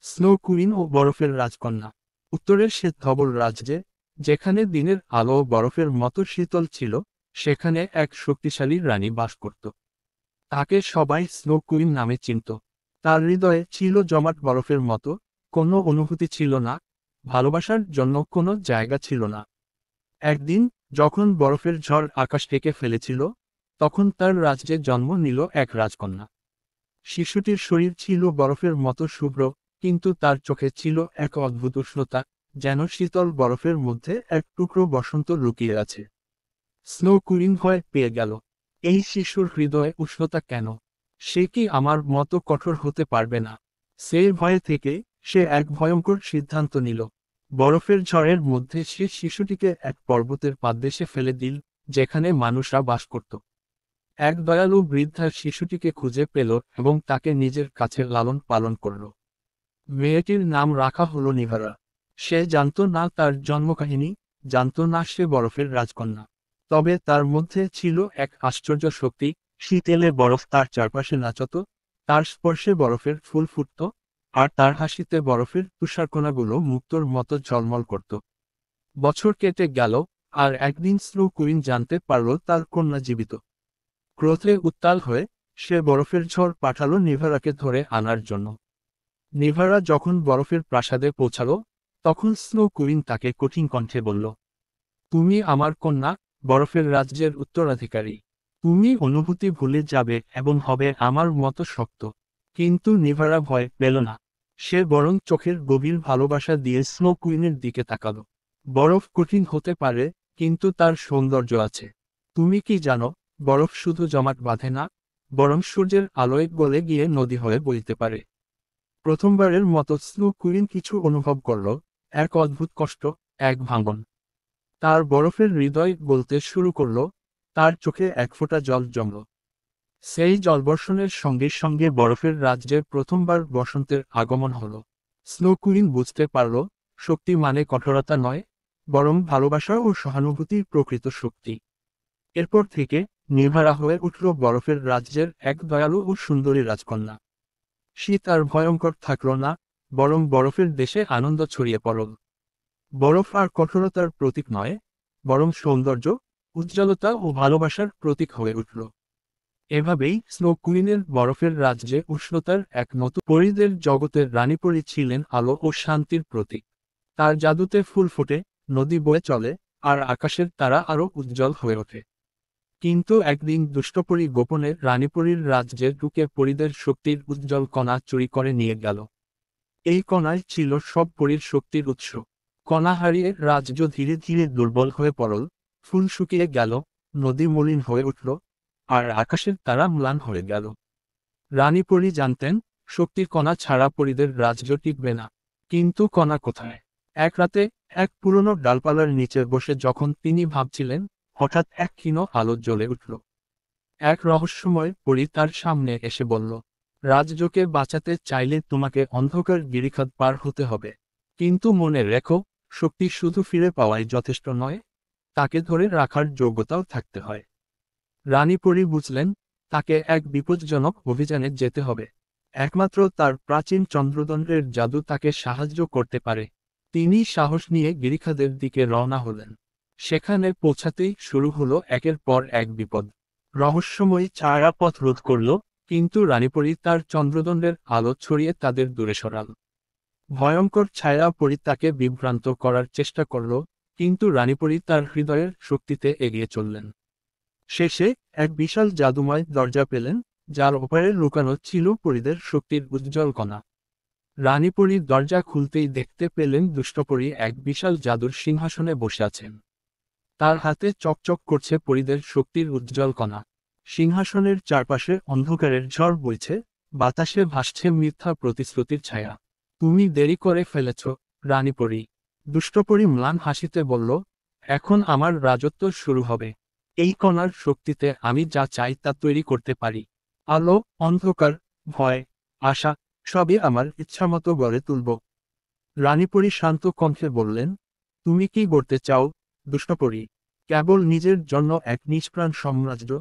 Snow queen ও বরফের রাজকন্যা। উত্তরের সে ধবল রাজ্যে, যেখানে দিনের আলো বরফের মতো শীতল ছিল, সেখানে এক শক্তিশালী রানী বাস করত। তাকে সবাই স্নো কুইন নামে চিনত। তার হৃদয়ে ছিল জমাট বরফের মতো, কোনো অনুভূতি ছিল না, ভালোবাসার জন্য কোনো জায়গা ছিল না। একদিন, যখন বরফের ঝড় আকাশ থেকে ফেলেছিল, তখন তার রাজ্যে জন্ম নিল এক রাজকন্যা। শিশুটির শরীর ছিল বরফের মতো শুভ্র, কিন্তু তার চোখে ছিল এক অদ্ভুত উষ্ণতা, যেন শীতল বরফের মধ্যে এক টুকরো বসন্ত লুকিয়ে আছে। স্নো কুইন ভয় পেয়ে গেল। এই শিশুর হৃদয়ে উষ্ণতা কেন? সে কি আমার মতো কঠোর হতে পারবে না? সেই ভয়ে থেকে সে এক ভয়ঙ্কর সিদ্ধান্ত নিল। বরফের ঝড়ের মধ্যে সে শিশুটিকে এক পর্বতের পাদদেশে ফেলে দিল, যেখানে মানুষরা বাস করত। এক দয়ালু বৃদ্ধা শিশুটিকে খুঁজে পেল এবং তাকে নিজের কাছে লালন পালন করল। মেয়েটির নাম রাখা হলো নিভারা। সে জানত না তার জন্মকাহিনী, জানত না সে বরফের রাজকন্যা। তবে তার মধ্যে ছিল এক আশ্চর্য শক্তি। শীতেলে বরফ তার চারপাশে নাচত, তার স্পর্শে বরফের ফুল ফুটত, আর তার হাসিতে বরফের তুষারকণাগুলো মুক্তোর মতো ঝলমল করত। বছর কেটে গেল, আর একদিন স্নো কুইন জানতে পারল তার কন্যা জীবিত। ক্রোধে উত্তাল হয়ে সে বরফের ঝড় পাঠালো নিভারাকে ধরে আনার জন্য। নিভারা যখন বরফের প্রাসাদে পৌঁছালো, তখন স্নো কুইন তাকে কঠিন কণ্ঠে বলল, তুমি আমার কন্যা, বরফের রাজ্যের উত্তরাধিকারী। তুমি অনুভূতি ভুলে যাবে এবং হবে আমার মতো শক্ত। কিন্তু নিভারা ভয় পেল না। সে বরং চোখের গভীর ভালোবাসা দিয়ে স্নো কুইনের দিকে তাকালো। বরফ কঠিন হতে পারে, কিন্তু তার সৌন্দর্য আছে। তুমি কি জানো, বরফ শুধু জমাট বাঁধে না, বরং সূর্যের আলোয় গলে গিয়ে নদী হয়ে বইতে পারে। প্রথমবারের মতো স্নো কুইন কিছু অনুভব করল, এক অদ্ভুত কষ্ট, এক ভাঙন। তার বরফের হৃদয় বলতে শুরু করল, তার চোখে এক ফোঁটা জল জমল। সেই জলবর্ষণের সঙ্গে সঙ্গে বরফের রাজ্যে প্রথমবার বসন্তের আগমন হল। স্নো কুইন বুঝতে পারল, শক্তি মানে কঠোরতা নয়, বরং ভালোবাসা ও সহানুভূতির প্রকৃত শক্তি। এরপর থেকে নির্ভারা হয়ে উঠল বরফের রাজ্যের এক দয়ালু ও সুন্দরী রাজকন্যা। শীত আর ভয়ঙ্কর থাকল না, বরং বরফের দেশে আনন্দ ছড়িয়ে পড়ল। বরফ আর কঠোরতার প্রতীক নয়, বরং সৌন্দর্য, উজ্জ্বলতা ও ভালোবাসার প্রতীক হয়ে উঠল। এভাবেই স্নো কুইনের বরফের রাজ্যে উষ্ণতার এক নতুন পরীদের জগতের রানীপরী ছিলেন আলো ও শান্তির প্রতীক। তার জাদুতে ফুল ফোটে, নদী বয়ে চলে, আর আকাশের তারা আরো উজ্জ্বল হয়ে ওঠে। কিন্তু একদিন দুষ্টপরী গোপনে রানীপরীর রাজ্যে ঢুকে পরীদের শক্তির উজ্জ্বল কণা চুরি করে নিয়ে গেল। এই কণায় ছিল সব পরীর শক্তির উৎস। কণা হারিয়ে রাজ্য ধীরে ধীরে দুর্বল হয়ে পড়ল, ফুল শুকিয়ে গেল, নদী মলিন হয়ে উঠল, আর আকাশের তারা ম্লান হয়ে গেল। রানীপরী জানতেন, শক্তির কণা ছাড়া পরীদের রাজ্য টিকবে না। কিন্তু কণা কোথায়? এক রাতে, এক পুরনো ডালপালার নিচে বসে যখন তিনি ভাবছিলেন, হঠাৎ এক ক্ষীণ আলো জ্বলে উঠল। এক রহস্যময় পরী তার সামনে এসে বলল, রাজ্যকে বাঁচাতে চাইলে তোমাকে অন্ধকার গিরিখাত পার হতে হবে। কিন্তু মনে রেখো, শক্তি শুধু ফিরে পাওয়াই যথেষ্ট নয়, তাকে ধরে রাখার যোগ্যতাও থাকতে হয়। রানীপরী বুঝলেন, তাকে এক বিপজ্জনক অভিযানে যেতে হবে। একমাত্র তার প্রাচীন চন্দ্রদণ্ডের জাদু তাকে সাহায্য করতে পারে। তিনি সাহস নিয়ে গিরিখাদের দিকে রওনা হলেন। সেখানে পৌঁছাতেই শুরু হলো একের পর এক বিপদ। রহস্যময়ী ছায়া পথ রোধ করল, কিন্তু রানীপরী তার চন্দ্রদণ্ডের আলো ছড়িয়ে তাদের দূরে সরাল। ভয়ঙ্কর ছায়া পরী তাকে বিভ্রান্ত করার চেষ্টা করল, কিন্তু রানীপরী তার হৃদয়ের শক্তিতে এগিয়ে চললেন। শেষে এক বিশাল জাদুময় দরজা পেলেন, যার ওপারে লুকানো ছিল পরীদের শক্তির উজ্জ্বল কণা। রানীপরী দরজা খুলতেই দেখতে পেলেন দুষ্টপরী এক বিশাল জাদুর সিংহাসনে বসে আছেন। তার হাতে চকচক করছে পরীদের শক্তির উজ্জ্বল কণা। সিংহাসনের চারপাশে অন্ধকারের ঝড় বইছে, বাতাসে ভাসছে মিথ্যা প্রতিশ্রুতির ছায়া। তুমি দেরি করে ফেলেছ, রানীপরী। দুষ্টপরী ম্লান হাসিতে বলল, এখন আমার রাজত্ব শুরু হবে। এই কণার শক্তিতে আমি যা চাই তা তৈরি করতে পারি। আলো, অন্ধকার, ভয়, আশা, সবই আমার ইচ্ছামতো গড়ে তুলব। রানীপরী শান্ত কণ্ঠে বললেন, তুমি কি গড়তে চাও, দুষ্টপরী? কেবল নিজের জন্য এক নিষ্প্রাণ সাম্রাজ্য,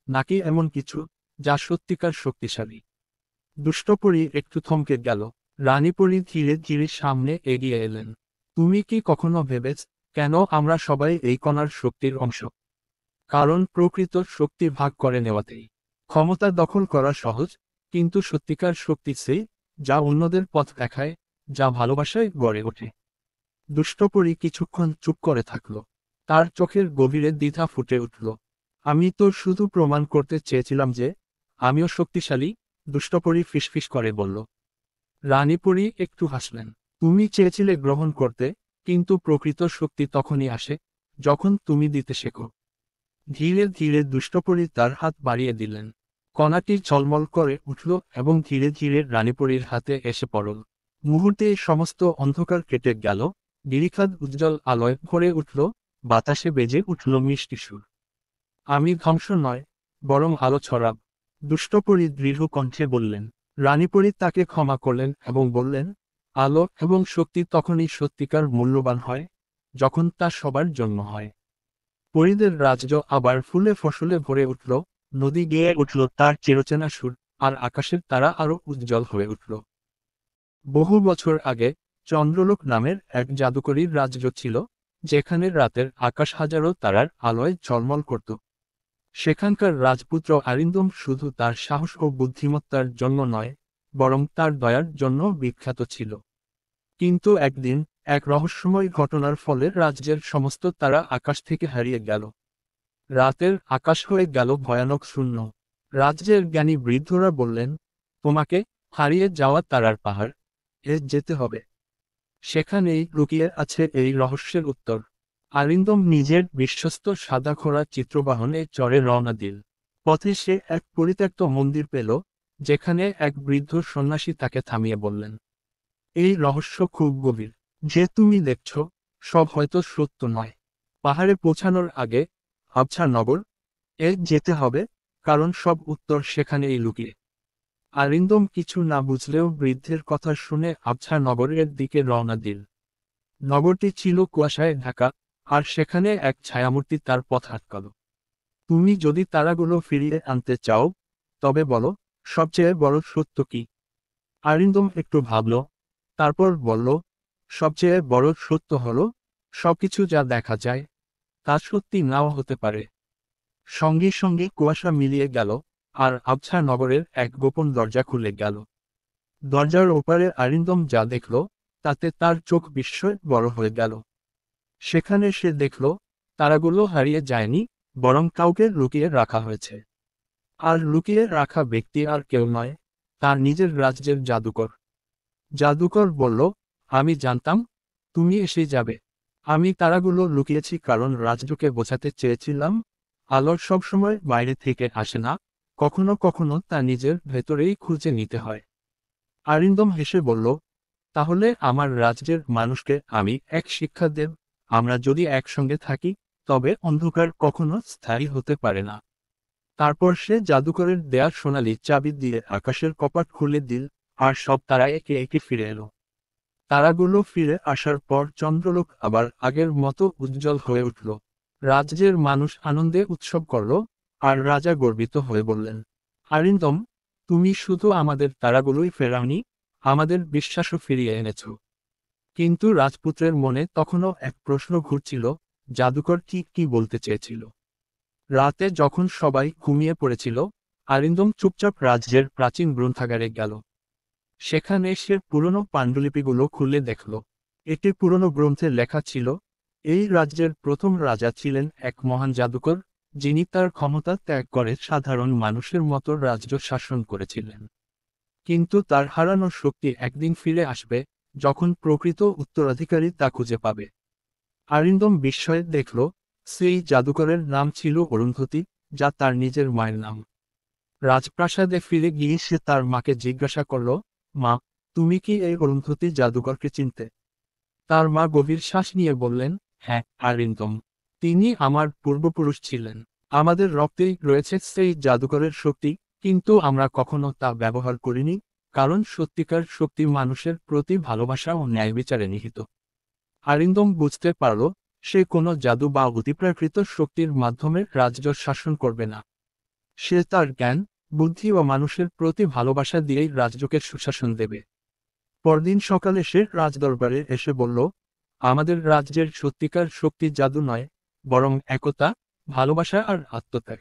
নাকি এমন কিছু যা সত্যিকার শক্তিশালী? দুষ্টপরী একটু থমকে গেল। রানীপরি ধীরে ধীরে সামনে এগিয়ে এলেন। তুমি কি কখনো ভেবেছ কেন আমরা সবাই এই কণার শক্তির অংশ? কারণ প্রকৃত শক্তি ভাগ করে নেওয়াতেই। ক্ষমতা দখল করা সহজ, কিন্তু সত্যিকার শক্তি সেই যা অন্যদের পথ দেখায়, যা ভালোবাসায় গড়ে ওঠে। দুষ্টপরী কিছুক্ষণ চুপ করে থাকল। তার চোখের গভীরে দ্বিধা ফুটে উঠল। আমি তো শুধু প্রমাণ করতে চেয়েছিলাম যে আমিও শক্তিশালী, দুষ্টপরী ফিসফিস করে বলল। রানীপরি একটু হাসলেন। তুমি চেয়েছিলে গ্রহণ করতে, কিন্তু প্রকৃত শক্তি তখনই আসে যখন তুমি দিতে শেখো। ধীরে ধীরে দুষ্টপরী তার হাত বাড়িয়ে দিলেন। কণাটি ঝলমল করে উঠল এবং ধীরে ধীরে রানীপরীর হাতে এসে পড়ল। মুহূর্তে সমস্ত অন্ধকার কেটে গেল, নিরিখাত উজ্জ্বল আলোয় ভরে উঠল, বাতাসে বেজে উঠল মিষ্টি সুর। আমি ধ্বংস নয়, বরং আলো ছড়াব, দুষ্টপরী দৃঢ় কণ্ঠে বললেন। রানীপরী তাকে ক্ষমা করলেন এবং বললেন, আলো এবং শক্তি তখনই সত্যিকার মূল্যবান হয় যখন তা সবার জন্য হয়। পরীদের রাজ্য আবার ফুলে ফসলে ভরে উঠল, নদী গেয়ে উঠল তার চিরচেনা সুর, আর আকাশের তারা আরো উজ্জ্বল হয়ে উঠল। বহু বছর আগে চন্দ্রলোক নামের এক জাদুকরীর রাজ্য ছিল, যেখানে রাতের আকাশ হাজারো তারার আলোয় ঝলমল করত। সেখানকার রাজপুত্র আরিন্দম শুধু তার সাহস ও বুদ্ধিমত্তার জন্য নয়, বরং তার দয়ার জন্য বিখ্যাত ছিল। কিন্তু একদিন এক রহস্যময় ঘটনার ফলে রাজ্যের সমস্ত তারা আকাশ থেকে হারিয়ে গেল। রাতের আকাশ হয়ে গেল ভয়ানক শূন্য। রাজ্যের জ্ঞানী বৃদ্ধরা বললেন, তোমাকে হারিয়ে যাওয়া তারার পাহাড় এ যেতে হবে। সেখানেই লুকিয়ে আছে এই রহস্যের উত্তর। আরিন্দম নিজের বিশ্বস্ত সাদা ঘোড়া চিত্রবাহনে চড়ে রওনা দিল। পথে সে এক পরিত্যক্ত মন্দির পেল, যেখানে এক বৃদ্ধ সন্ন্যাসী তাকে থামিয়ে বললেন, এই রহস্য খুব গভীর। যে তুমি দেখছ সব হয়তো সত্য নয়। পাহাড়ে পৌঁছানোর আগে আবছা নগর এ যেতে হবে, কারণ সব উত্তর সেখানেই লুকিয়ে। আরিন্দম কিছু না বুঝলেও বৃদ্ধের কথা শুনে আবছা নগরের দিকে রওনা দিল। নগরটি ছিল কুয়াশায় ঢাকা, আর সেখানে এক ছায়ামূর্তি তার পথ আটকাল। তুমি যদি তারাগুলো ফিরিয়ে আনতে চাও, তবে বলো, সবচেয়ে বড় সত্য কি? আরিন্দম একটু ভাবল, তারপর বলল, সবচেয়ে বড় সত্য হলো সবকিছু যা দেখা যায় তা সত্যি নাও হতে পারে। সঙ্গে সঙ্গে কুয়াশা মিলিয়ে গেল, আর আবছা নগরের এক গোপন দরজা খুলে গেল। দরজার ওপারে আরিন্দম যা দেখল, তাতে তার চোখ বিস্ময়ে বড় হয়ে গেল। সেখানে সে দেখল, তারাগুলো হারিয়ে যায়নি, বরং কাউকে লুকিয়ে রাখা হয়েছে। আর লুকিয়ে রাখা ব্যক্তি আর কেউ নয়, তার নিজের রাজ্যের জাদুকর। জাদুকর বলল, আমি জানতাম তুমি এসে যাবে। আমি তারাগুলো লুকিয়েছি কারণ রাজ্যকে বোঝাতে চেয়েছিলাম, আলোর সবসময় বাইরে থেকে আসে না, কখনো কখনো তা নিজের ভেতরেই খুঁজে নিতে হয়। আরিন্দম হেসে বলল, তাহলে আমার রাজ্যের মানুষকে আমি এক শিক্ষা দেব, আমরা যদি একসঙ্গে থাকি, তবে অন্ধকার কখনো স্থায়ী হতে পারে না। তারপর সে জাদুকরের দেয়া সোনালি চাবি দিয়ে আকাশের কপাট খুলে দিল, আর সব তারা একে একে ফিরে এলো। তারাগুলো ফিরে আসার পর চন্দ্রলোক আবার আগের মতো উজ্জ্বল হয়ে উঠল। রাজ্যের মানুষ আনন্দে উৎসব করল, আর রাজা গর্বিত হয়ে বললেন, আরিন্দম, তুমি শুধু আমাদের তারাগুলোই ফেরাওনি, আমাদের বিশ্বাসও ফিরিয়ে এনেছ। কিন্তু রাজপুত্রের মনে তখনও এক প্রশ্ন ঘুরছিল, জাদুকর ঠিক কি বলতে চেয়েছিল। রাতে যখন সবাই ঘুমিয়ে পড়েছিল, আরিন্দম চুপচাপ রাজ্যের প্রাচীন গ্রন্থাগারে গেল। সেখানে সে পুরনো পাণ্ডুলিপিগুলো খুলে দেখল। একটি পুরনো গ্রন্থে লেখা ছিল, এই রাজ্যের প্রথম রাজা ছিলেন এক মহান জাদুকর, যিনি তার ক্ষমতা ত্যাগ করে সাধারণ মানুষের মতো রাজ্য শাসন করেছিলেন। কিন্তু তার হারানো শক্তি একদিন ফিরে আসবে, যখন প্রকৃত উত্তরাধিকারী তা খুঁজে পাবে। আরিন্দম বিস্ময়ে দেখল, সেই জাদুকরের নাম ছিল অরুন্ধতী, যা তার নিজের মায়ের নাম। রাজপ্রাসাদে ফিরে গিয়ে সে তার মাকে জিজ্ঞাসা করল, মা, তুমি কি এই অরুন্ধতী জাদুকরকে চিনতে? তার মা গভীর শ্বাস নিয়ে বললেন, হ্যাঁ আরিন্দম, তিনি আমার পূর্বপুরুষ ছিলেন। আমাদের রক্তেই রয়েছে সেই জাদুকরের শক্তি, কিন্তু আমরা কখনো তা ব্যবহার করিনি, কারণ সত্যিকার শক্তি মানুষের প্রতি ভালোবাসা ও ন্যায়বিচারে নিহিত। আরিন্দম বুঝতে পারল, সে কোনো জাদু বা অতিপ্রাকৃত শক্তির মাধ্যমে রাজ্য শাসন করবে না। সে তার জ্ঞান, বুদ্ধি ও মানুষের প্রতি ভালোবাসা দিয়েই রাজ্যকে সুশাসন দেবে। পরদিন সকালে সে রাজদরবারে এসে বলল, আমাদের রাজ্যের সত্যিকার শক্তি জাদু নয়, বরং একতা, ভালোবাসা আর আত্মত্যাগ।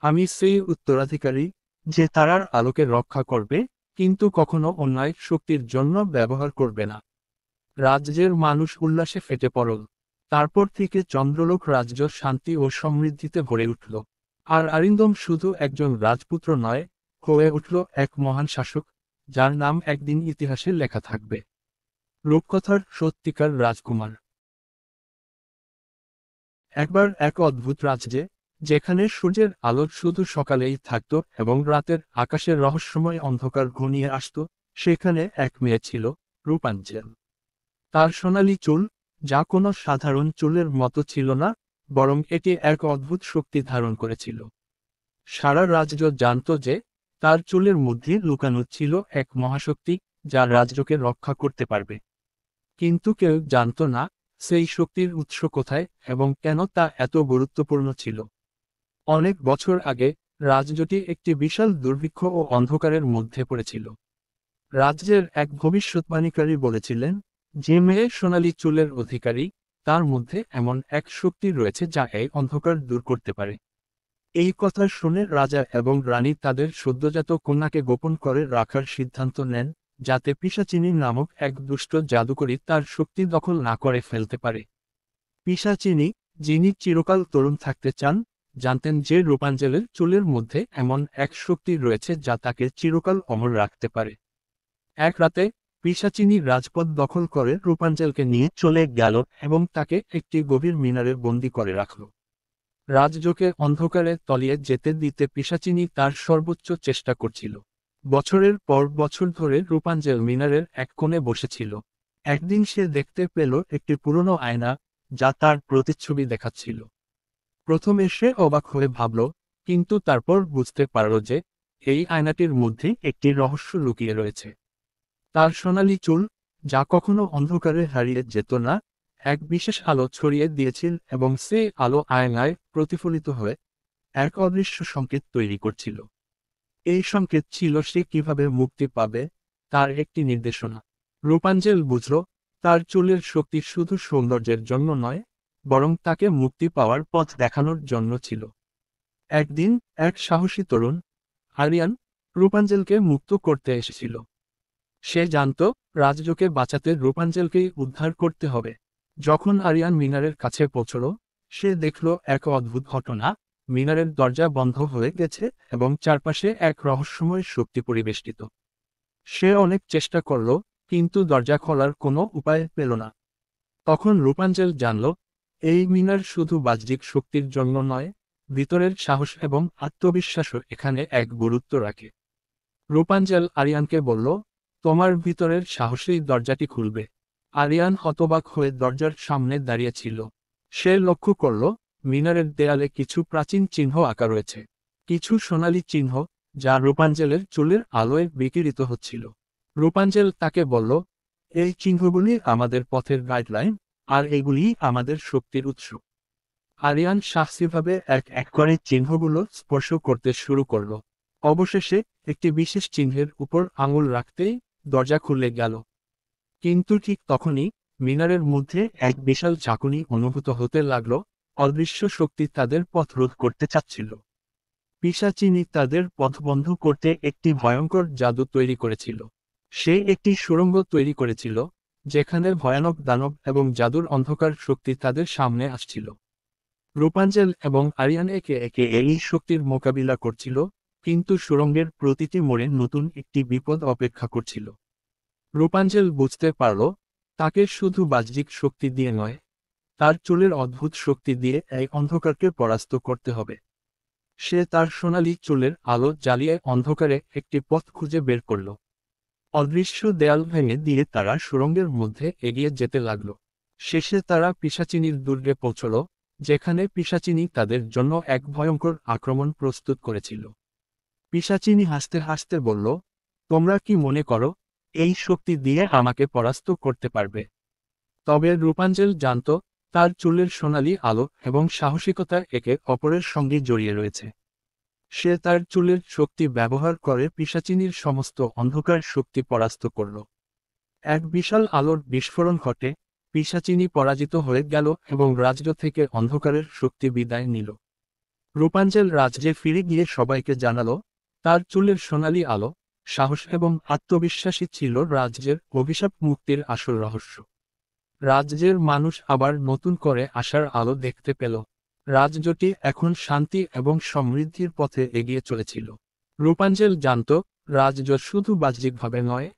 আমি সেই উত্তরাধিকারী, যে তারার আলোকে রক্ষা করবে, কিন্তু কখনো অন্যায় শক্তির জন্য ব্যবহার করবে না। রাজ্যের মানুষ উল্লাসে ফেটে পড়ল। তারপর থেকে চন্দ্রলোক রাজ্য শান্তি ও সমৃদ্ধিতে ভরে উঠল। আর অরিন্দম শুধু একজন রাজপুত্র নয়, হয়ে উঠল এক মহান শাসক, যার নাম একদিন ইতিহাসে লেখা থাকবে। রূপকথার সত্যিকার রাজকুমার। একবার এক অদ্ভুত রাজ্যে, যেখানে সূর্যের আলো শুধু সকালেই থাকত এবং রাতের আকাশের রহস্যময় অন্ধকার ঘনিয়ে আসত, সেখানে এক মেয়ে ছিল, রূপাঞ্জল। তার সোনালী চুল, যা কোনো সাধারণ চুলের মতো ছিল না, বরং এটি এক অদ্ভুত শক্তি ধারণ করেছিল। সারা রাজ্য জানত যে তার চুলের মধ্যে লুকানো ছিল এক মহাশক্তি, যা রাজ্যকে রক্ষা করতে পারবে। কিন্তু কেউ জানত না সেই শক্তির উৎস কোথায় এবং কেন তা এত গুরুত্বপূর্ণ ছিল। অনেক বছর আগে রাজ্যটি একটি বিশাল দুর্ভিক্ষ ও অন্ধকারের মধ্যে পড়েছিল। রাজ্যের এক ভবিষ্যৎবাণীকারী বলেছিলেন, যে মেয়ে সোনালী চুলের অধিকারী, তার মধ্যে এমন এক শক্তি রয়েছে যা এই অন্ধকার দূর করতে পারে। এই কথা শুনে রাজা এবং রানী তাদের সদ্যজাত কন্যাকে গোপন করে রাখার সিদ্ধান্ত নেন, যাতে পিশাচিনী নামক এক দুষ্ট জাদুকরী তার শক্তি দখল না করে ফেলতে পারে। পিশাচিনী, যিনি চিরকাল তরুণ থাকতে চান, জানতেন যে রূপাঞ্জলের চুলের মধ্যে এমন এক শক্তি রয়েছে যা তাকে চিরকাল অমর রাখতে পারে। এক রাতে পিশাচিনী রাজপথ দখল করে রূপাঞ্জলকে নিয়ে চলে গেল এবং তাকে একটি গভীর মিনারে বন্দী করে রাখল। রাজযোগে অন্ধকারে তলিয়ে যেতে দিতে পিশাচিনী তার সর্বোচ্চ চেষ্টা করছিল। বছরের পর বছর ধরে রূপাঞ্জল মিনারের এক কোণে বসেছিল। একদিন সে দেখতে পেল একটি পুরনো আয়না, যা তার প্রতিচ্ছবি দেখাচ্ছিল। প্রথমে সে অবাক হয়ে ভাবল, কিন্তু তারপর বুঝতে পারল যে এই আয়নাটির মধ্যে একটি রহস্য লুকিয়ে রয়েছে। তার সোনালী চুল, যা কখনো অন্ধকারে হারিয়ে যেত না, এক বিশেষ আলো ছড়িয়ে দিয়েছিল এবং সেই আলো আয়নায় প্রতিফলিত হয়ে এক অদৃশ্য সংকেত তৈরি করছিল। এই সংকেত ছিল সে কিভাবে মুক্তি পাবে, তার একটি নির্দেশনা। রূপাঞ্জল বুঝল, তার চুলের শক্তি শুধু সৌন্দর্যের জন্য নয়, বরং তাকে মুক্তি পাওয়ার পথ দেখানোর জন্য ছিল। একদিন এক সাহসী তরুণ, আরিয়ান, রূপাঞ্জলকে মুক্ত করতে এসেছিল। সে জানত রাজযোগকে বাঁচাতে রূপাঞ্জলকেই উদ্ধার করতে হবে। যখন আরিয়ান মিনারের কাছে পৌঁছল, সে দেখল এক অদ্ভুত ঘটনা। মিনারের দরজা বন্ধ হয়ে গেছে এবং চারপাশে এক রহস্যময় শক্তি পরিবেষ্টিত। সে অনেক চেষ্টা করল, কিন্তু দরজা খোলার কোনো উপায় পেল না। তখন রূপাঞ্জল জানল, এই মিনার শুধু বাহ্যিক শক্তির জন্য নয়, ভিতরের সাহস এবং আত্মবিশ্বাসও এখানে এক গুরুত্ব রাখে। রূপাঞ্জল আরিয়ানকে বলল, তোমার ভিতরের সাহসেই দরজাটি খুলবে। আরিয়ান হতবাক হয়ে দরজার সামনে দাঁড়িয়েছিল। সে লক্ষ্য করল, মিনারের দেয়ালে কিছু প্রাচীন চিহ্ন আঁকা রয়েছে। কিছু সোনালী চিহ্ন, যা রূপাঞ্জলের চুলের আলোয় বিকিরিত হচ্ছিল। রূপাঞ্জল তাকে বলল, এই চিহ্নগুলি আমাদের পথের গাইডলাইন, আর এগুলি আমাদের শক্তির উৎস। আরিয়ান সাহসীভাবে এক এক করে চিহ্নগুলো স্পর্শ করতে শুরু করল। অবশেষে একটি বিশেষ চিহ্নের উপর আঙুল রাখতেই দরজা খুলে গেল। কিন্তু ঠিক তখনই মিনারের মধ্যে এক বিশাল ঝাঁকুনি অনুভূত হতে লাগলো। অদৃশ্য শক্তি তাদের পথ রোধ করতে চাচ্ছিল। পিশাচিনী তাদের পথ বন্ধ করতে একটি ভয়ঙ্কর জাদু তৈরি করেছিল। সে একটি সুড়ঙ্গ তৈরি করেছিল, যেখানে ভয়ানক দানব এবং জাদুর অন্ধকার শক্তি তাদের সামনে আসছিল। রূপাঞ্জল এবং আরিয়ান একে একে এই শক্তির মোকাবিলা করছিল, কিন্তু সুড়ঙ্গের প্রতিটি মোড়ে নতুন একটি বিপদ অপেক্ষা করছিল। রূপাঞ্জল বুঝতে পারল, তাকে শুধু বাহ্যিক শক্তি দিয়ে নয়, তার চুলের অদ্ভুত শক্তি দিয়ে এই অন্ধকারকে পরাস্ত করতে হবে। সে তার সোনালী চুলের আলো জ্বালিয়ে অন্ধকারে একটি পথ খুঁজে বের করল। অদৃশ্য দেয়াল ভেঙে দিয়ে তারা সুড়ঙ্গের মধ্যে এগিয়ে যেতে লাগল। শেষে তারা পিশাচিনীর দুর্গে পৌঁছল, যেখানে পিশাচিনী তাদের জন্য এক ভয়ঙ্কর আক্রমণ প্রস্তুত করেছিল। পিশাচিনী হাসতে হাসতে বলল, তোমরা কি মনে করো এই শক্তি দিয়ে আমাকে পরাস্ত করতে পারবে? তবে রূপাঞ্জল জানত, তার চুলের সোনালী আলো এবং সাহসিকতা একে অপরের সঙ্গে জড়িয়ে রয়েছে। সে তার চুলের শক্তি ব্যবহার করে পিশাচিনীর সমস্ত অন্ধকার শক্তি পরাস্ত করল। এক বিশাল আলোর বিস্ফোরণ ঘটে, পিশাচিনী পরাজিত হয়ে গেল এবং রাজ্য থেকে অন্ধকারের শক্তি বিদায় নিল। রূপাঞ্জল রাজ্যে ফিরে গিয়ে সবাইকে জানালো, তার চুলের সোনালি আলো, সাহস এবং আত্মবিশ্বাসী ছিল রাজ্যের অভিশাপ মুক্তির আসল রহস্য। রাজ্যের মানুষ আবার নতুন করে আশার আলো দেখতে পেল। রাজ্যটি এখন শান্তি এবং সমৃদ্ধির পথে এগিয়ে চলেছিল। রূপাঞ্জল জানত, রাজ্য শুধু বাহ্যিকভাবে নয়,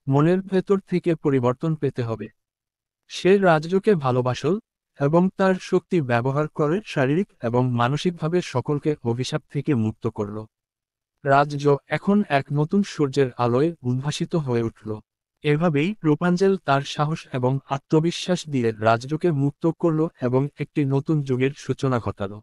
মনের ভেতর থেকে পরিবর্তন পেতে হবে। সে রাজ্যকে ভালোবাসল এবং তার শক্তি ব্যবহার করে শারীরিক এবং মানসিকভাবে সকলকে অভিশাপ থেকে মুক্ত করল। রাজ্য এখন এক নতুন সূর্যের আলোয় উদ্ভাসিত হয়ে উঠল। এভাবেই রূপাঞ্জল তার সাহস এবং আত্মবিশ্বাস দিয়ে রাজ্যকে মুক্ত করল এবং একটি নতুন যুগের সূচনা ঘটাল।